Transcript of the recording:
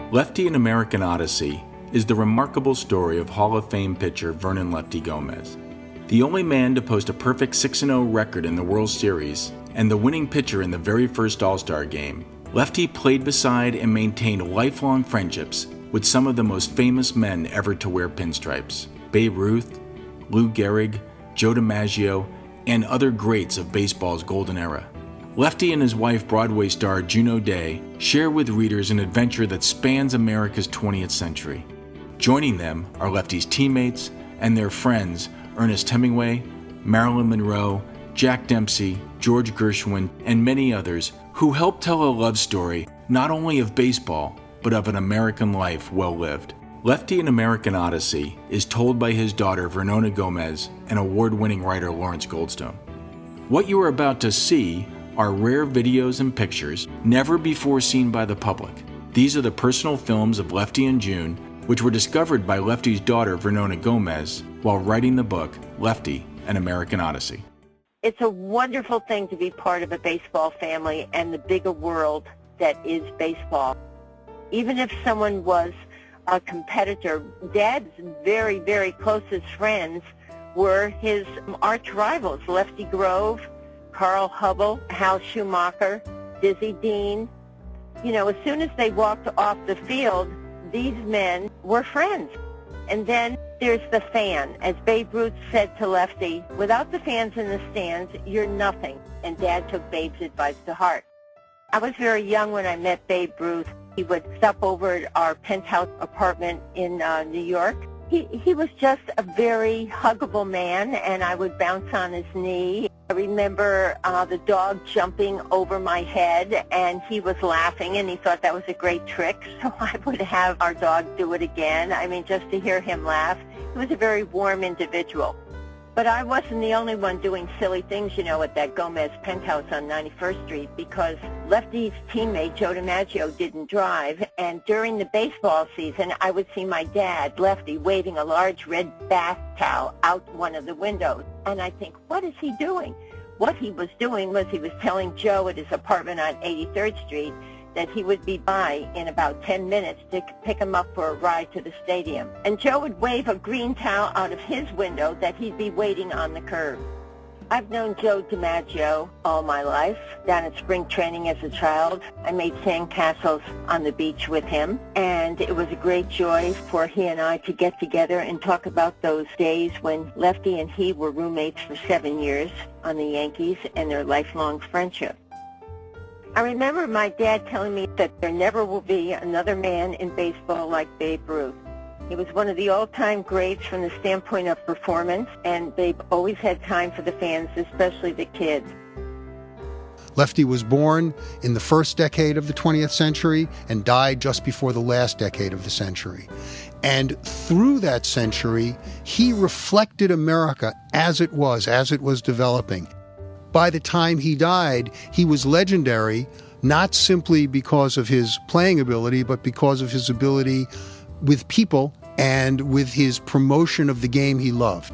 Lefty in American Odyssey is the remarkable story of Hall of Fame pitcher Vernon "Lefty" Gomez. The only man to post a perfect 6-0 record in the World Series and the winning pitcher in the very first All-Star game, Lefty played beside and maintained lifelong friendships with some of the most famous men ever to wear pinstripes: Babe Ruth, Lou Gehrig, Joe DiMaggio, and other greats of baseball's golden era. Lefty and his wife, Broadway star Juno Day, share with readers an adventure that spans America's 20th century. Joining them are Lefty's teammates and their friends Ernest Hemingway, Marilyn Monroe, Jack Dempsey, George Gershwin, and many others who help tell a love story not only of baseball, but of an American life well lived. Lefty in American Odyssey is told by his daughter Vernon Gomez and award-winning writer Lawrence Goldstone. What you are about to see are rare videos and pictures never before seen by the public. These are the personal films of Lefty and June, which were discovered by Lefty's daughter Vernon Gomez while writing the book Lefty: An American Odyssey. It's a wonderful thing to be part of a baseball family and the bigger world that is baseball. Even if someone was a competitor, Dad's very, very closest friends were his arch rivals, Lefty Grove, Carl Hubble, Hal Schumacher, Dizzy Dean. You know, as soon as they walked off the field, these men were friends. And then there's the fan. As Babe Ruth said to Lefty, without the fans in the stands, you're nothing. And Dad took Babe's advice to heart. I was very young when I met Babe Ruth. He would stop over at our penthouse apartment in New York. He was just a very huggable man, and I would bounce on his knee. I remember the dog jumping over my head, and he was laughing, and he thought that was a great trick, so I would have our dog do it again. I mean, just to hear him laugh. He was a very warm individual. But I wasn't the only one doing silly things, you know, at that Gomez penthouse on 91st Street, because Lefty's teammate, Joe DiMaggio, didn't drive. And during the baseball season, I would see my dad, Lefty, waving a large red bath towel out one of the windows. And I think, what is he doing? What he was doing was he was telling Joe at his apartment on 83rd Street that he would be by in about 10 minutes to pick him up for a ride to the stadium. And Joe would wave a green towel out of his window that he'd be waiting on the curb. I've known Joe DiMaggio all my life. Down at spring training as a child, I made sandcastles on the beach with him, and it was a great joy for he and I to get together and talk about those days when Lefty and he were roommates for 7 years on the Yankees and their lifelong friendship. I remember my dad telling me that there never will be another man in baseball like Babe Ruth. He was one of the all-time greats from the standpoint of performance, and Babe always had time for the fans, especially the kids. Lefty was born in the first decade of the 20th century and died just before the last decade of the century. And through that century, he reflected America as it was developing. By the time he died, he was legendary, not simply because of his playing ability, but because of his ability with people and with his promotion of the game he loved.